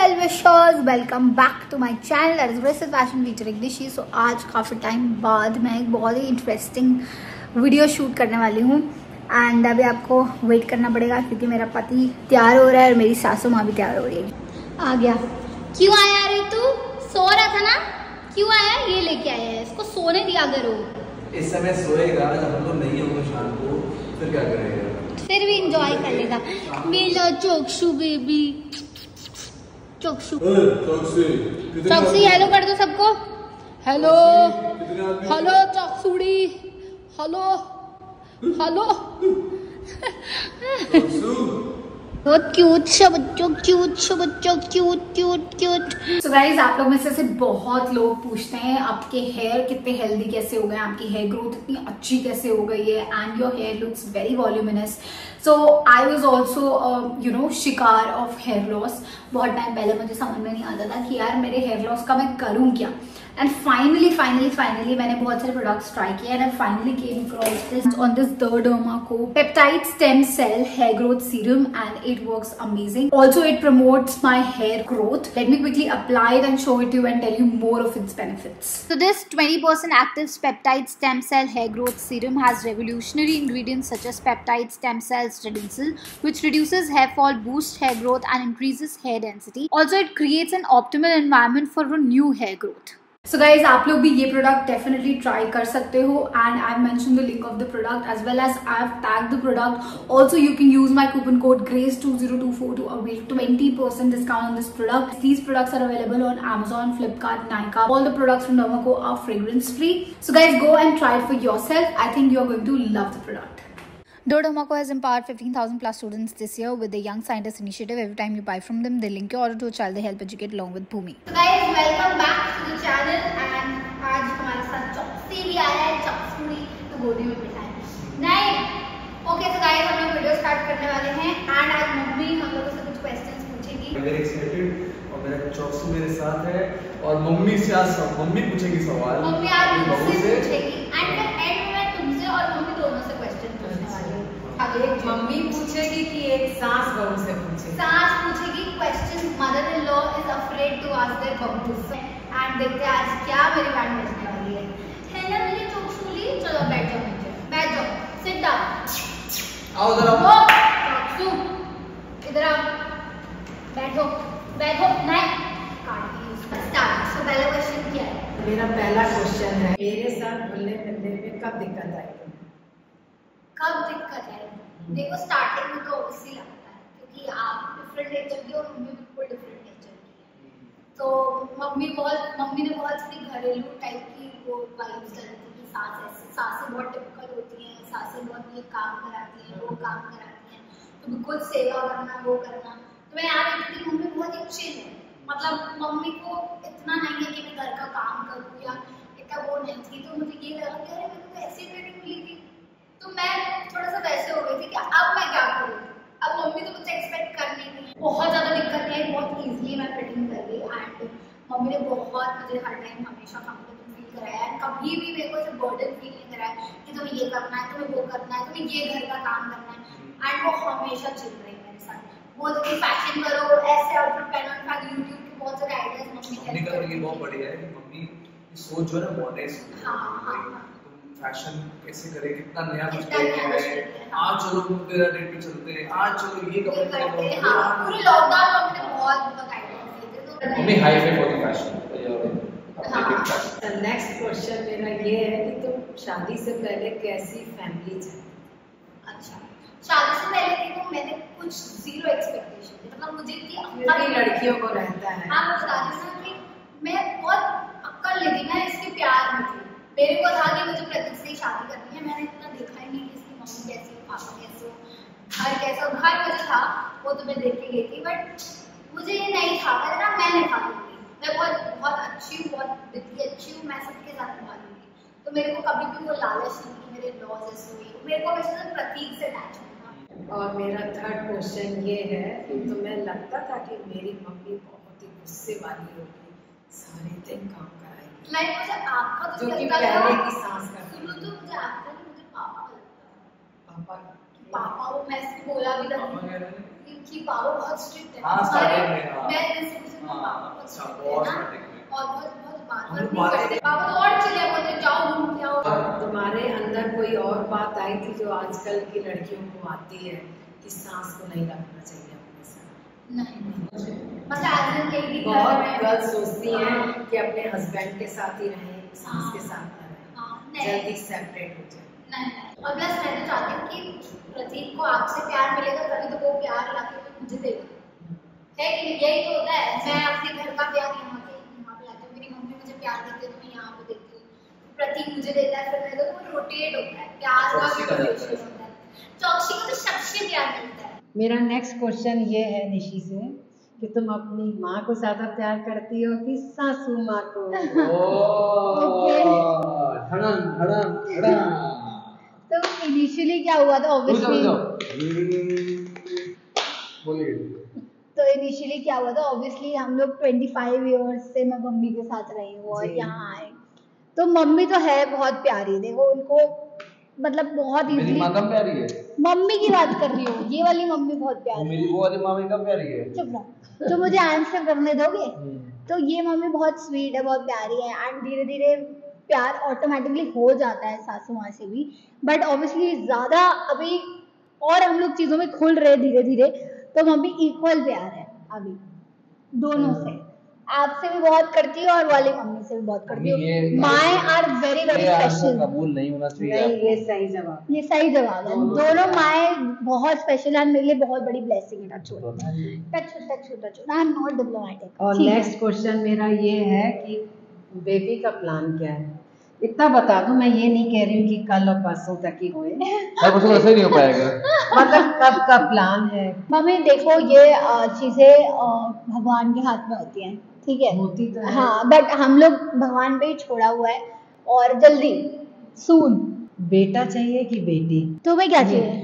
Well wishers, welcome back to my channel that is Grace Fashion featuring Nishi. So आज काफ़ी time बाद मैं एक बहुत ही इंटरेस्टिंग वीडियो शूट करने वाली हूँ एंड अभी आपको वेट करना पड़ेगा क्योंकि मेरा पति तैयार हो रहा है और मेरी सासू माँ भी तैयार हो रही है। आ गया। क्यों आया रे तू? सो रहा था ना? क्यों आया? ये लेके आया है, इसको सोने दिया करो। इस समय सोएगा, जब हम लोग नहीं होंगे शाम को फिर क्या करेगा? फिर भी एंजॉय कर लेगा। मेरा चोक्सू बेबी, चोक्सू चोक्सी हेलो कर दो सबको। हेलो हेलो चोक्सूड़ी, हेलो हेलो। बहुत क्यूट सा बच्चों, क्यूट सा बच्चों, cute cute cute. So guys, आप लोग में से बहुत लोग पूछते हैं आपके हेयर कितने हेल्दी कैसे हो गए, आपकी हेयर ग्रोथ इतनी अच्छी कैसे हो गई है and your hair looks very voluminous. So I was also शिकार ऑफ हेयर लॉस। बहुत टाइम पहले मुझे समझ में नहीं आता था कि यार मेरे हेयर लॉस का मैं करूँ क्या। एंड फाइनली मैंने बहुत सारे प्रोडक्ट्स ट्राई किए and I finally came across this on this Dermaco peptide stem cell hair growth serum and it works amazing. Also it promotes my hair growth. Let me quickly apply it and show it to you and tell you more of its benefits. So this 20% active peptide stem cell hair growth serum has revolutionary ingredients such as peptide stem cells retinol, which reduces hair fall, boosts hair growth and increases hair density. Also it creates an optimal environment for a new hair growth. So guys, आप लोग भी ये product definitely try कर सकते हो and I mention the link of the product as well as I have tagged the product. Also you can use my coupon code GRACE2024 to avail 20% discount on this product. These products are available on Amazon, Flipkart, Nykaa. All the products from Dermaco are fragrance free. So guys, go and try it for yourself. I think you are going to love the product. Dermaco has empowered 15,000 plus students this year with the Young Scientist Initiative. Every time you buy from them, they link your order to a child they help educate along with Bhumi. So guys, welcome back to the channel and आज हमारे साथ चॉक्सी भी आया है. चॉक्सी तो गोदी में बिठाए नहीं. ओके तो गाइस, हम लोग वीडियो स्टार्ट करने वाले हैं एंड आज मम्मी हम लोगों से कुछ क्वेश्चंस पूछेगी. वेरी एक्साइटेड और मेरा चॉक्सी मेरे साथ है और मम्मी से आज मम्मी पूछेगी सवाल. मम्मी आज मुझसे पूछेगी एंड फिर एंड में तुमसे और मम्मी दोनों से क्वेश्चन पूछने वाली हूं. अब एक मम्मी पूछेगी कि एक सास बहू से पूछेगी. सास पूछेगी question. Mother in law is afraid to ask their बहूज एंड देखते हैं आज क्या मेरी बात बचने वाली है. हेलो मेरी चोक्सूली, चलो बैठ जाओ नीचे, बैठ जाओ, सिट डाउन. आओ इधर आओ. चोक्सू इधर आओ, बैठो बैठो. नहीं काट स्टार्ट. सो पहला क्वेश्चन क्या है? मेरा पहला क्वेश्चन है, मेरे साथ घुलने मिलने में कब दिक्कत आई? कब दिक्कत है? देखो स्टार्टिंग में तो ऑब्वियसली लगता है क्योंकि आप डिफरेंट नेचर की और मम्मी बिल्कुल डिफरेंट नेचर की है. तो मम्मी ने बहुत सारी घरेलू टाइप की वो वाइब्स डाली थी कि सासें बहुत टिपिकल होती हैं, सासें बहुत ये काम कराती हैं, वो काम कराती हैं, तो बिल्कुल सेवा करना वो करना. तो मैं याद रखती थी मम्मी बहुत ही चिल है. मतलब मम्मी को इतना नहीं है कि मैं घर का काम करूँ या इतना वो नहीं थी. तो मुझे ये लगा कि अरे मेरे को ऐसी ट्रेनिंग मिली थी तो मैं थोड़ा सा वैसे हो गई थी कि अब मैं क्या करूँ. अब मम्मी तो मुझसे एक्सपेक्ट कर नहीं रही. बहुत ज़्यादा दिक्कत नहीं, बहुत ईजिली मैं फिटिंग कर ली एंड मम्मी ने बहुत मुझे हर टाइम हमेशा कंफर्टेबल फील कराया एंड कभी भी मेरे को ऐसे बर्डन फील नहीं कराया कि तुम्हें ये करना है, तुम्हें वो करना है, तुम्हें ये घर का काम करना है. एंड वो हमेशा चल रही मेरे साथ. वो तो फैशन करो, ऐसे आउटफिट पहनो, यूट्यूब के बहुत सारे आइडियाज मम्मी ने. बहुत बढ़िया है कि मम्मी सोच जो है ना मॉडर्न. हाँ फैशन कैसे करे, कितना नया कुछ है. आज चलो तेरा डेट पे चलते हैं, आज चलो ये कपड़े करते हैं. हां पूरे लॉकडाउन में हमने बहुत आइडियाज दिए थे. तो mummy hi fi for the fashion. हां नेक्स्ट क्वेश्चन मेरा ये है कि तुम शादी से पहले कैसी फैमिली थी? अच्छा, शादी से पहले देखो मैंने कुछ जीरो एक्सपेक्टेशन थी. मतलब मुझे कि लड़कियों को रहता है. हां मैं बता रही हूं कि मैं बहुत अक्ल लेती ना इसके प्यार में थी. मेरे को था कि मुझे प्रतीक से ही शादी करनी है. मैंने इतना देखा ही नहीं कि इसकी मम्मी कैसी हो, पापा कैसे हो, घर कैसा. घर मुझे था वो तो मैं देख के गई थी बट मुझे ये नहीं था. मैं नहीं था मैं बहुत अच्छी हूँ, बहुत दिखती अच्छी हूँ, मैं सबके साथ निभाऊंगी. तो मेरे को कभी भी वो लालच नहीं कि मेरे लॉज ऐसे हुई. मेरे को हमेशा प्रतीक से अटैच होना. और मेरा थर्ड क्वेश्चन ये है कि तुम्हें लगता था कि मेरी मम्मी बहुत ही गुस्से वाली होगी, सारे दिन काम कराएगी? लाइक मुझे आपका तो जो कि लगता पहले था की सांस का सुनो तो मुझे आपका नहीं, मुझे पापा का लगता था. पापा वो मैं इसको बोला भी था कि पापा बहुत स्ट्रिक्ट है. हाँ, मैं जैसे अच्छा, बहुत starting में। और बहुत बात हम लोग नहीं बात- करते। पापा तो और चले बोलते जाओ घूम के आओ। और तुम्हारे अंदर कोई और बात आई थी जो आजकल की लड़कियों को आती है कि सास को नहीं रखना चाहिए अपने साथ? नहीं मतलब आज इन कई दिन बहुत गर्ल्स सोचती हैं कि अपने हस्बैंड के साथ ही रहें, सास के साथ न रहें, जल्दी सेपरेट हो जाए। नहीं और प्लस मैं तो चाहती हूँ कि प्रतीक को आपसे प्यार मिलेगा तभी तो वो प्यार लाके मुझे देगा, है कि नहीं? यही तो होता है। मैं अपने घर का प्यार यहाँ पे लाती हूँ, मेरी मम्मी मुझे प्यार देती है तो मैं यहाँ पे देती हूँ, प्रतीक मुझे देता है, फिर मैं तो वो रोटेट होता है, प्यार का भी रोटेशन होता है। चौकसी को तो सबसे प्यार मिलता है। मेरा नेक्स्ट क्वेश्चन ये है निशी से कि तुम अपनी माँ को ज्यादा प्यार करती हो कि सासू माँ को? धड़म धड़म धड़म। तो इनिशियली क्या हुआ था ऑब्वियसली, बोलिए। तो इनिशियली क्या हुआ था ऑब्वियसली हम लोग 25 इयर्स से मैं मम्मी के साथ रही हूँ और जी। यहाँ आए तो मम्मी तो है बहुत प्यारी, देखो उनको मतलब बहुत मेरी इजीली माँ कम प्यारी है। मम्मी की बात कर रही हूँ, ये वाली मम्मी बहुत प्यारी मेरी है। वो वाली माँ भी कम प्यारी है। चुप रहो, तो मुझे आंसर करने दोगे? तो ये मम्मी बहुत स्वीट है, बहुत प्यारी है एंड धीरे धीरे प्यार ऑटोमेटिकली हो जाता है सासू माँ से भी, बट ऑब्वियसली ज्यादा अभी और हम लोग चीजों में खुल रहे धीरे धीरे, तो मम्मी इक्वल प्यार है अभी दोनों से, आपसे भी बहुत करती है और वाली मम्मी से भी बहुत करती है। माए आर वेरी वेरी स्पेशल। कबूल नहीं होना चाहिए। नहीं, ये सही जवाब। ये सही जवाब है, दोनों माए बहुत स्पेशल है, मेरे लिए बहुत बड़ी ब्लेसिंग है। Touch I am not diplomatic. और नेक्स्ट क्वेश्चन मेरा ये है कि बेबी का प्लान क्या है? इतना बता दूं, मैं ये नहीं कह रही हूँ कि कल और परसों तक ही होए, परसों ऐसे ही नहीं हो पाएगा। मतलब कब का प्लान है? मम्मी देखो ये चीजें भगवान के हाथ में होती हैं, ठीक है? होती तो है। हाँ, बट हम लोग भगवान पे ही छोड़ा हुआ है और जल्दी सून। बेटा चाहिए कि बेटी? तुम्हें क्या चाहिए?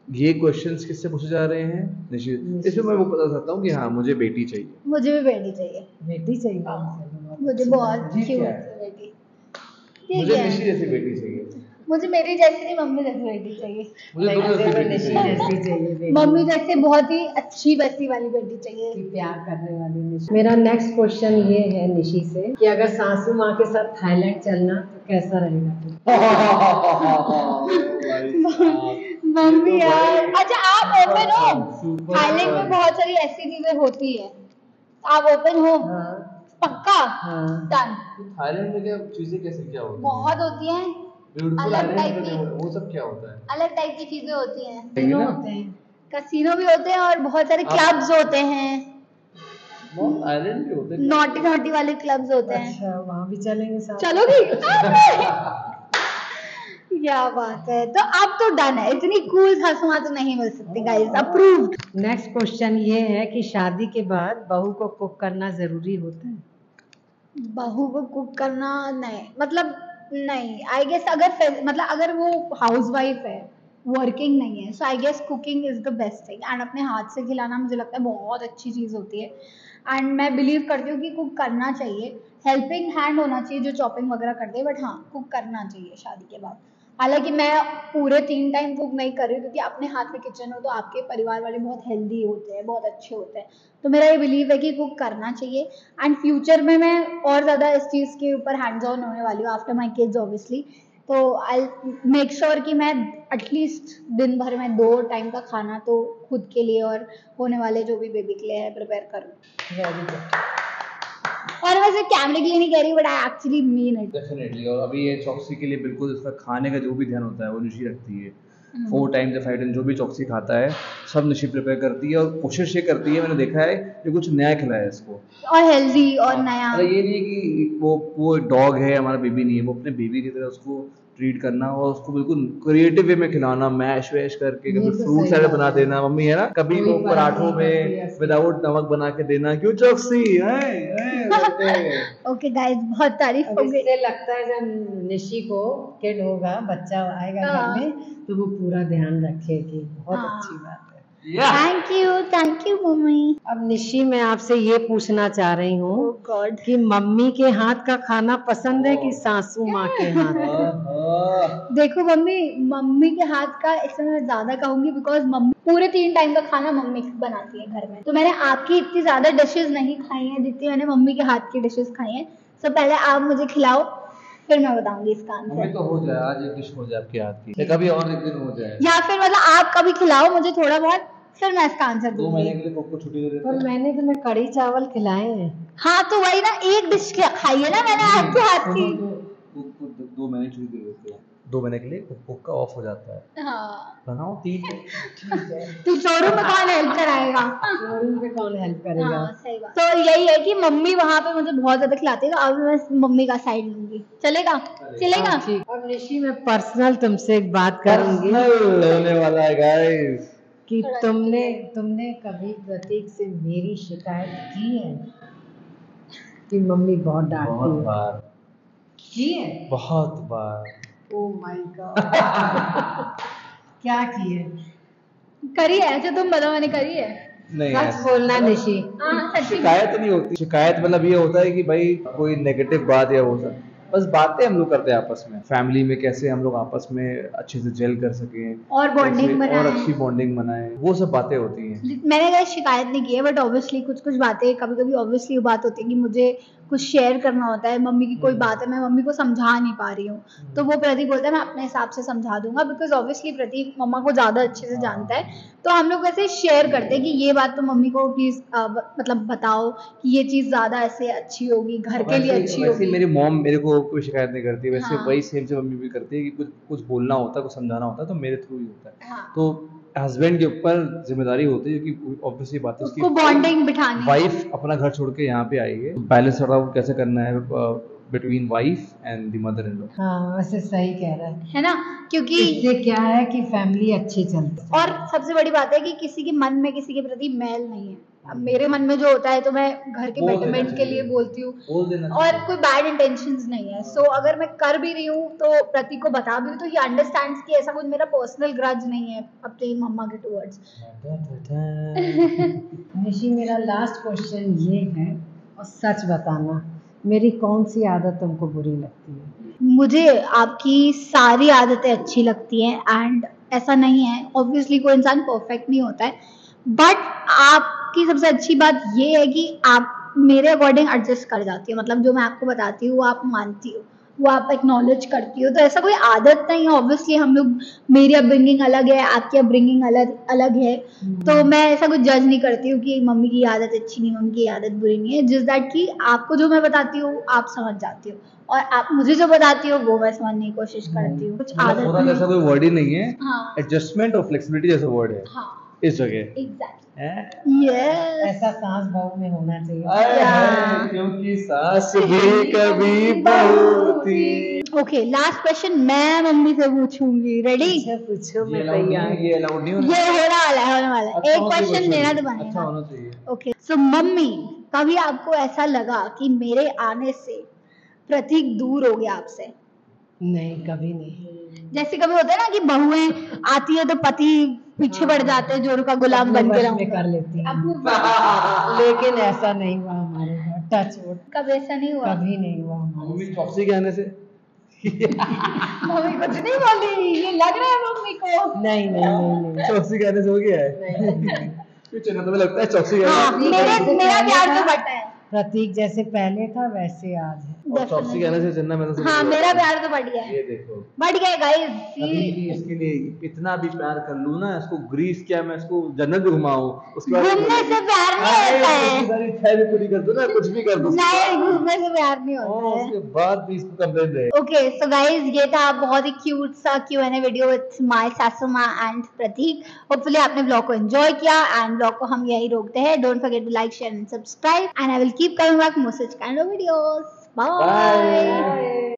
ये क्वेश्चंस किससे पूछे जा रहे हैं निशित? इसमें मैं वो बता सकता हूँ कि हाँ मुझे बेटी चाहिए। मुझे भी बेटी चाहिए। बेटी चाहिए? मुझे बहुत ठीक क्यूट है। बेटी। मुझे ठीक निशी है, जैसी बेटी चाहिए। मुझे मेरी जैसी नहीं, मम्मी जैसी बेटी चाहिए। मुझे दोनों जैसी बेटी निशी चाहिए। जैसी चाहिए बेटी। मम्मी जैसे बहुत ही अच्छी वैसी वाली बेटी चाहिए। कि प्यार करने वाली निशी। मेरा नेक्स्ट क्वेश्चन ये है निशी से कि अगर सासू माँ के साथ थाईलैंड चलना तो कैसा रहेगा? मम्मी यार, अच्छा आप ओपन हो? थाईलैंड में बहुत सारी ऐसी चीजें होती है, आप ओपन हो? हाँ, पक्का? हाँ। डन। थाईलैंड में क्या चीजें कैसे क्या होती हैं? बहुत होती हैं, ब्यूटीफुल अलग आइलैंड टाइप में की। वो सब क्या होता है? अलग टाइप की चीजें होती हैं, तीनों होते हैं। कसिनो भी होते हैं और बहुत सारे क्लब्स होते हैं, वो आइलैंड के होते हैं। नॉटी नॉटी वाले क्लब्स होते हैं। अच्छा, वहाँ भी चलेंगे साथ? चलोगी? क्या बात है, तो अब तो डन है, इतनी कूल सासू माँ तो नहीं मिल सकती गाइस, अप्रूव्ड। नेक्स्ट क्वेश्चन ये है कि शादी के बाद बहू को कुक करना जरूरी होता है? बहू को कुक करना नहीं, मतलब नहीं, आई गेस अगर मतलब अगर वो हाउसवाइफ है, वर्किंग नहीं है, so I guess cooking is the best thing and अपने हाथ से खिलाना मुझे लगता है बहुत अच्छी चीज़ होती है एंड मैं बिलीव करती हूँ कि कुक करना चाहिए, हेल्पिंग हैंड होना चाहिए जो चॉपिंग वगैरह करते हैं, बट हाँ कुक करना चाहिए शादी के बाद। हालांकि मैं पूरे 3 टाइम कुक नहीं कर रही हूँ क्योंकि अपने हाथ में किचन हो तो आपके परिवार वाले बहुत हेल्दी होते हैं, बहुत अच्छे होते हैं, तो मेरा ये बिलीव है कि कुक करना चाहिए एंड फ्यूचर में मैं और ज़्यादा इस चीज़ के ऊपर हैंड्स ऑन होने वाली हूँ आफ्टर माई किड्स ऑब्वियसली, तो आई मेक श्योर कि मैं एटलीस्ट दिन भर में 2 टाइम का खाना तो खुद के लिए और होने वाले जो भी बेबी के लिए है प्रिपेयर करूँ। Very good. और वैसे कैमरे के लिए नहीं कह रही but I actually mean it. Definitely. और अभी ये चॉक्सी के लिए बिल्कुल इसका खाने का जो भी ध्यान होता है वो निशी रखती है। 4 टाइम्स या 5 टाइम्स जो भी चॉक्सी खाता है सब निशी प्रिपेयर करती है और कोशिश ये करती है, मैंने देखा है कि कुछ नया खिलाए इसको और हेल्दी और नया। अरे ये नहीं है कि वो डॉग है हमारा बेबी नहीं है, वो अपने बेबी की तरह उसको ट्रीट करना और उसको बिल्कुल क्रिएटिव वे में खिलाना, मैश वैश करके, कभी ये तो फ्रूट सही सैलेड बात बना है। देना, मम्मी है ना, कभी कोई वो बात पराठों नहीं करती में ऐसे। विदाउट नमक बना के देना, क्यों चॉक्सी है। ओके गाइस, बहुत तारीफ अब हो गई। इससे लगता है जब निशी को किड होगा, बच्चा आएगा घर में, तो वो पूरा ध्यान रखेगी। बहुत हाँ। अच्छी बात है। Thank you mummy. अब निशी मैं आपसे ये पूछना चाह रही हूँ कि मम्मी के हाथ का खाना पसंद है कि सासू माँ के हाथ? देखो मम्मी के हाथ का इसमें मैं ज्यादा कहूंगी बिकॉज मम्मी पूरे 3 टाइम का खाना मम्मी बनाती है घर में। तो मैंने आपकी इतनी ज्यादा डिशेस नहीं खाई हैं जितनी मैंने मम्मी के हाथ की डिशेस खाई हैं। सो पहले आप मुझे खिलाओ फिर मैं बताऊंगी इसका हमें आंसर। तो हो जाए आज एक डिश हो जाए आपके हाथ की, या कभी और एक दिन हो जाए, या फिर मतलब आप कभी खिलाओ मुझे थोड़ा बहुत फिर मैं इसका आंसर 2 महीने दूंगी। के लिए कोको छुट्टी दे देते पर हैं। मैंने तुम्हें कढ़ी चावल खिलाए हैं। हाँ तो वही ना, एक डिश खाई है ना मैंने आपके हाथ की। तो 2 महीने छुट्टी दे देते हैं, 2 महीने के लिए कुक का ऑफ हो जाता है। हाँ बनाओ 3 तो शोरूम में कौन हेल्प कराएगा? शोरूम पे कौन हेल्प करेगा? हाँ सही बात। तो यही है कि मम्मी वहाँ पे मुझे बहुत ज्यादा खिलाती है, तो अब मैं मम्मी का साइड लूंगी। चलेगा चलेगा। हाँ, ठीक। अब निशी मैं पर्सनल तुमसे एक बात करूंगी होने वाला है गाइस। कि तुमने कभी प्रतीक से मेरी शिकायत की है कि मम्मी बहुत बहुत डांटती है? बार, की है? बहुत बार। Oh my God. क्या की है? करी है जो तुम बताओ, मैंने करी है। नहीं सच ऐसा- बोलना निशी। हाँ सच्ची। शिकायत नहीं होती, शिकायत मतलब ये होता है कि भाई कोई नेगेटिव बात या वो सब, बस बातें हम लोग करते हैं आपस में, फैमिली में कैसे हम लोग आपस में अच्छे से जेल कर सकें और बॉन्डिंग कैसे और बनाएं। अच्छी बॉन्डिंग बनाएं, वो सब बातें होती हैं। मैंने कहीं शिकायत नहीं की है बट ऑब्वियसली कुछ बातें कभी कभी ऑब्वियसली बात होती है कि मुझे कुछ शेयर करना होता है। मम्मी की कोई बात है मैं मम्मी को समझा नहीं पा रही हूँ, तो वो प्रतीक बोलता है मैं अपने हिसाब से समझा दूंगा बिकॉज ऑब्वियसली प्रतीक मम्मा को ज्यादा अच्छे से जानता है। तो हम लोग वैसे शेयर करते हैं कि ये बात तो मम्मी को प्लीज मतलब बताओ कि ये चीज ज्यादा ऐसे अच्छी होगी, घर के लिए अच्छी वैसे होगी। मेरी मॉम मेरे को कोई शिकायत नहीं करती, वैसे हाँ। वही सेम से मम्मी भी करती है कि कुछ कुछ बोलना होता है, कुछ समझाना होता है तो मेरे थ्रू ही होता है। हाँ। तो हस्बैंड के ऊपर जिम्मेदारी होती है क्योंकि ऑब्वियसली बात है उसको बॉन्डिंग बिठानी है। वाइफ अपना घर छोड़ के यहाँ पे आई है, बैलेंस सॉर्ट आउट कैसे करना है between wife and the mother in law. हाँ वैसे सही कह रहा है ना, क्योंकि इससे क्या है कि फैमिली अच्छी चलती है। और सबसे बड़ी बात है कि किसी के मन में किसी के प्रति मैल नहीं है। अब मेरे मन में जो होता है तो मैं घर के बोल देना बेटरमेंट के चाहिए। लिए बोलती हूँ बोल देना और चाहिए। कोई बैड इंटेंशंस नहीं है। सो अगर मैं कर भी रही हूँ तो प्रतीक को बता भी रही हूँ तो ही अंडरस्टैंड्स कि ऐसा कुछ मेरा पर्सनल ग्रज नहीं है अपनी मम्मा के टुवर्ड्स। निशी मेरा लास्ट क्वेश्चन ये है और सच बताना मेरी कौन सी आदत तुमको बुरी लगती है? मुझे आपकी सारी आदतें अच्छी लगती हैं एंड ऐसा नहीं है, ऑब्वियसली कोई इंसान परफेक्ट नहीं होता है, बट आपकी सबसे अच्छी बात ये है कि आप मेरे अकॉर्डिंग एडजस्ट कर जाती हो। मतलब जो मैं आपको बताती हूँ वो आप मानती हो, वो आप एक्नॉलेज करती हो। तो ऐसा कोई आदत नहीं है। ऑब्वियसली हम लोग, मेरी अपब्रिंगिंग अलग है, आपकी अपब्रिंगिंग अलग अलग है, तो मैं ऐसा कुछ जज नहीं करती हूँ कि मम्मी की आदत अच्छी नहीं, मम्मी की आदत बुरी नहीं है। जिस दैट कि आपको जो मैं बताती हूँ आप समझ जाती हो और आप मुझे जो बताती हो वो मैं समझने की कोशिश करती हूँ। कुछ आदत थोड़ा जैसा नहीं। कोई वर्ड ही नहीं है, हाँ एडजस्टमेंट और फ्लेक्सिबिलिटी जैसा वर्ड है हाँ इस जगह एग्जैक्टली है। यस। ऐसा सास बहू में होना चाहिए। Yeah. क्योंकि सास भी कभी बहू थी। ओके लास्ट क्वेश्चन मैं मम्मी से पूछूंगी। रेडी? अच्छा पूछो ये मैं अलाउड नहीं तैयार। है, ये अलाउड नहीं होना ये चाहिए। होने वाला है अच्छा एक होना चाहिए क्वेश्चन question। देना तो अच्छा बनेगा। होना चाहिए। ओके सो मम्मी, कभी आपको ऐसा लगा कि मेरे आने से प्रतीक दूर हो गया आपसे? नहीं कभी नहीं। जैसे कभी होता है ना कि बहुएं आती है तो पति पीछे पड़ जाते हैं, जोरू का गुलाम अपने बन के वश में रहूंगा। कर लेती हैं। अपने लेकिन ऐसा नहीं हुआ हमारे घर, टच वुड। कभी ऐसा नहीं हुआ? कभी नहीं हुआ हमारे मम्मी चौकसी के आने से मम्मी कुछ नहीं बोली, ये लग रहा है मम्मी को। साथ। नहीं नहीं नहीं नहीं चौकसी के आने से हो गया है। नहीं। कुछ ना तुम्हें लगता है चौकसी के हाँ, आने मेरा प्यार तो बटा है। प्रतीक जैसे पहले था वैसे आज है। और चौकसी के आने से चन्ना मैंने हाँ मेरा प्यार तो बढ़ गया है, ये देखो बढ़ गया गाइस। कभी भी इसके लिए इतना भी प्यार कर लूं ना, इसको ग्रीस क्या मैं इसको जन्नत भी घुमाऊं, उसके बाद घूमने से प्यार नहीं होता है। सारी इच्छाएं भी पूरी कर दो ना, कुछ भी कर दो नहीं, घूमने से प्यार नहीं और होता है। उसके बाद भी इसको कंप्लेंट रहे। ओके सो गाइज ये था बहुत ही क्यूट सा Q&A वीडियो विथ माय सासू माँ एंड प्रतीक। होपफुली आपने ब्लॉग को एंजॉय किया एंड ब्लॉग को हम यही रोकते हैं। Don't forget to like share and subscribe and I will keep coming back more such kind of videos. Bye.